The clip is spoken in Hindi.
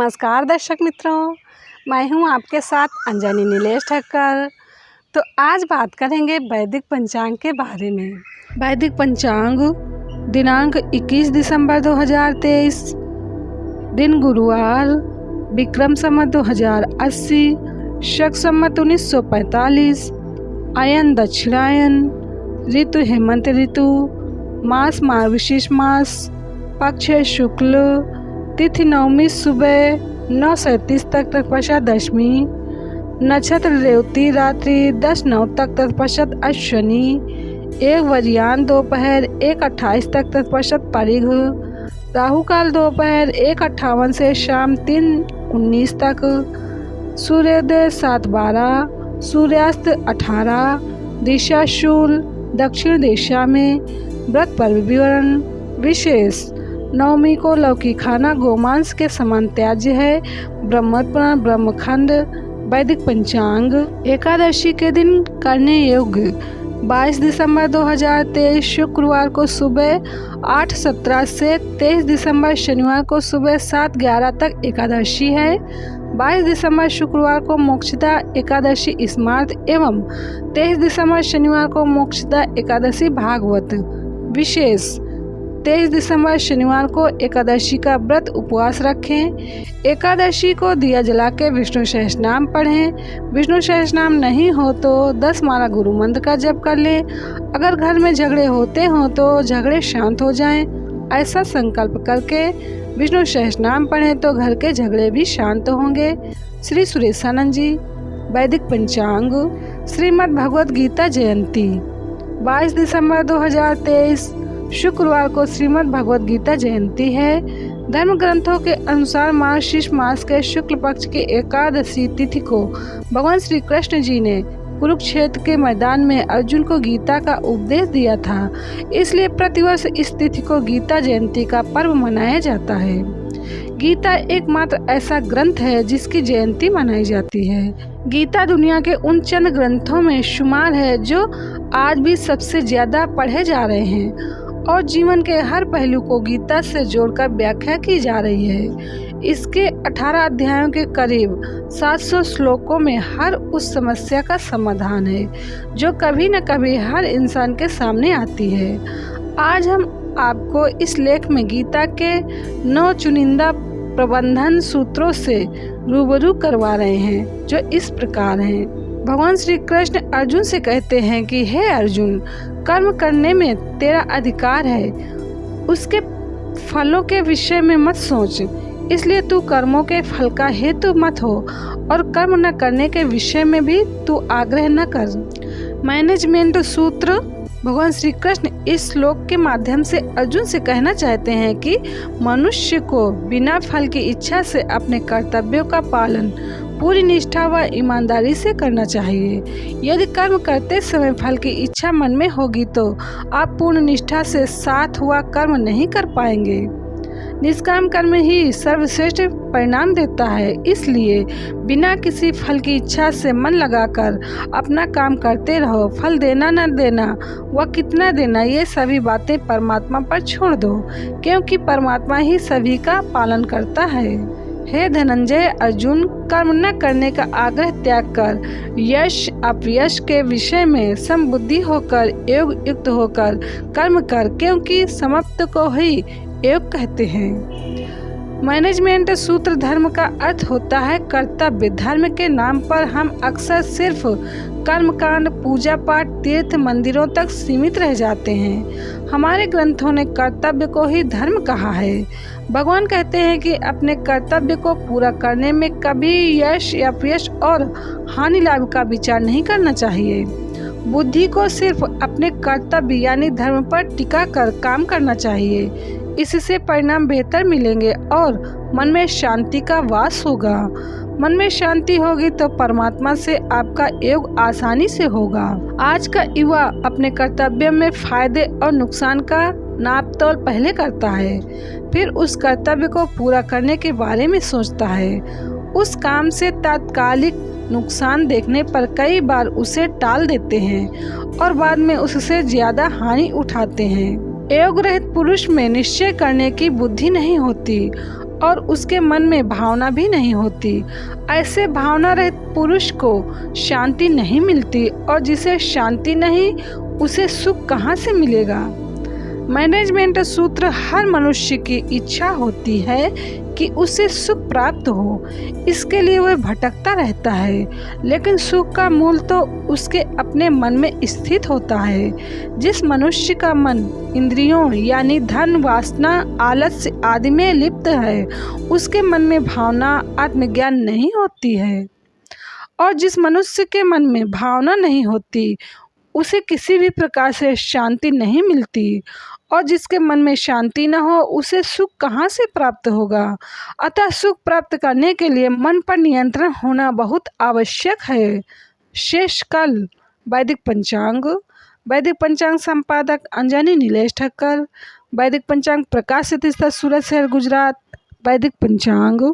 नमस्कार दर्शक मित्रों, मैं हूं आपके साथ अंजनी नीलेश ठक्कर। तो आज बात करेंगे वैदिक पंचांग के बारे में। वैदिक पंचांग दिनांक 21 दिसंबर 2023, दिन गुरुवार, विक्रम संवत 2080, शक संवत 1945, अयन दक्षिणायन, ऋतु हेमंत ऋतु, मास मार्गशीर्ष मास, पक्ष शुक्ल, तिथि नवमी सुबह 9:37 तक तत्पश्चात दशमी, नक्षत्र रेवती रात्रि 10:09 तक तत्पश्चात अश्विनी, 1 वज्रयान दोपहर 1:28 तक तत्पश्चात परिघ, राहु काल दोपहर 1:58 से शाम 3:19 तक, सूर्योदय 7:12, सूर्यास्त 18, दिशा शूल दक्षिण दिशा में। व्रत पर्व विवरण विशेष: नवमी को लौकी खाना गोमांस के समान त्याज्य है। ब्रह्मपुराण ब्रह्मखंड वैदिक पंचांग। एकादशी के दिन करने योग्य: 22 दिसंबर 2023 शुक्रवार को सुबह 8:17 से 23 दिसंबर शनिवार को सुबह 7:11 तक एकादशी है। 22 दिसंबर शुक्रवार को मोक्षदा एकादशी स्मार्त एवं 23 दिसंबर शनिवार को मोक्षदा एकादशी भागवत। विशेष: 23 दिसंबर शनिवार को एकादशी का व्रत उपवास रखें। एकादशी को दिया जला के विष्णु सहस्रनाम पढ़ें। विष्णु सहस्रनाम नहीं हो तो 10 माला गुरु मंत्र का जप कर लें। अगर घर में झगड़े होते हों तो झगड़े शांत हो जाएं। ऐसा संकल्प करके विष्णु सहस्रनाम पढ़ें तो घर के झगड़े भी शांत होंगे। श्री सुरेशानंद जी। वैदिक पंचांग। श्रीमद् भगवद गीता जयंती 22 दिसंबर 2023 शुक्रवार को श्रीमद् भगवद गीता जयंती है। धर्म ग्रंथों के अनुसार मार्गशीर्ष मास के शुक्ल पक्ष की एकादशी तिथि को भगवान श्री कृष्ण जी ने कुरुक्षेत्र के मैदान में अर्जुन को गीता का उपदेश दिया था। इसलिए प्रतिवर्ष इस तिथि को गीता जयंती का पर्व मनाया जाता है। गीता एकमात्र ऐसा ग्रंथ है जिसकी जयंती मनाई जाती है। गीता दुनिया के उन चंद ग्रंथों में शुमार है जो आज भी सबसे ज्यादा पढ़े जा रहे हैं और जीवन के हर पहलू को गीता से जोड़कर व्याख्या की जा रही है। इसके 18 अध्यायों के करीब 700 श्लोकों में हर उस समस्या का समाधान है जो कभी न कभी हर इंसान के सामने आती है। आज हम आपको इस लेख में गीता के 9 चुनिंदा प्रबंधन सूत्रों से रूबरू करवा रहे हैं जो इस प्रकार हैं। भगवान श्री कृष्ण अर्जुन से कहते हैं कि हे अर्जुन, कर्म करने में तेरा अधिकार है, उसके फलों के विषय में मत सोच। इसलिए तू कर्मों के फल का हेतु मत हो और कर्म न करने के विषय में भी तू आग्रह न कर। मैनेजमेंट सूत्र। भगवान श्री कृष्ण इस श्लोक के माध्यम से अर्जुन से कहना चाहते हैं कि मनुष्य को बिना फल की इच्छा से अपने कर्तव्यों का पालन पूरी निष्ठा व ईमानदारी से करना चाहिए। यदि कर्म करते समय फल की इच्छा मन में होगी तो आप पूर्ण निष्ठा से साथ हुआ कर्म नहीं कर पाएंगे। निष्काम कर्म ही सर्वश्रेष्ठ परिणाम देता है। इसलिए बिना किसी फल की इच्छा से मन लगाकर अपना काम करते रहो। फल देना न देना व कितना देना ये सभी बातें परमात्मा पर छोड़ दो, क्योंकि परमात्मा ही सभी का पालन करता है। हे धनंजय अर्जुन, कर्म न करने का आग्रह त्याग कर यश अपयश के विषय में समबुद्धि होकर योग युक्त होकर कर्म कर, क्योंकि समाप्त को ही योग कहते हैं। मैनेजमेंट सूत्र। धर्म का अर्थ होता है कर्तव्य। धर्म के नाम पर हम अक्सर सिर्फ कर्मकांड, पूजा पाठ, तीर्थ, मंदिरों तक सीमित रह जाते हैं। हमारे ग्रंथों ने कर्तव्य को ही धर्म कहा है। भगवान कहते हैं कि अपने कर्तव्य को पूरा करने में कभी यश अपयश और हानि लाभ का विचार नहीं करना चाहिए। बुद्धि को सिर्फ अपने कर्तव्य यानी धर्म पर टिका कर काम करना चाहिए। इससे परिणाम बेहतर मिलेंगे और मन में शांति का वास होगा। मन में शांति होगी तो परमात्मा से आपका योग आसानी से होगा। आज का युवा अपने कर्तव्य में फायदे और नुकसान का नाप तोल पहले करता है, फिर उस कर्तव्य को पूरा करने के बारे में सोचता है। उस काम से तात्कालिक नुकसान देखने पर कई बार उसे टाल देते हैं और बाद में उससे ज्यादा हानि उठाते हैं। योग रहित पुरुष में निश्चय करने की बुद्धि नहीं होती और उसके मन में भावना भी नहीं होती। ऐसे भावना रहित पुरुष को शांति नहीं मिलती, और जिसे शांति नहीं उसे सुख कहाँ से मिलेगा। मैनेजमेंट सूत्र हर मनुष्य की इच्छा होती है कि उसे सुख प्राप्त हो, इसके लिए वह भटकता रहता है, लेकिन सुख का मूल तो उसके अपने मन में स्थित होता है। जिस मनुष्य का मन इंद्रियों यानी धन, वासना, आलस्य आदि में लिप्त है, उसके मन में भावना, आत्मज्ञान नहीं होती है। और जिस मनुष्य के मन में भावना नहीं होती, उसे किसी भी प्रकार से शांति नहीं मिलती, और जिसके मन में शांति न हो उसे सुख कहाँ से प्राप्त होगा। अतः सुख प्राप्त करने के लिए मन पर नियंत्रण होना बहुत आवश्यक है। शेष कल वैदिक पंचांग। वैदिक पंचांग संपादक अंजनी नीलेश ठक्कर। वैदिक पंचांग प्रकाशित स्थल सूरत शहर गुजरात। वैदिक पंचांग।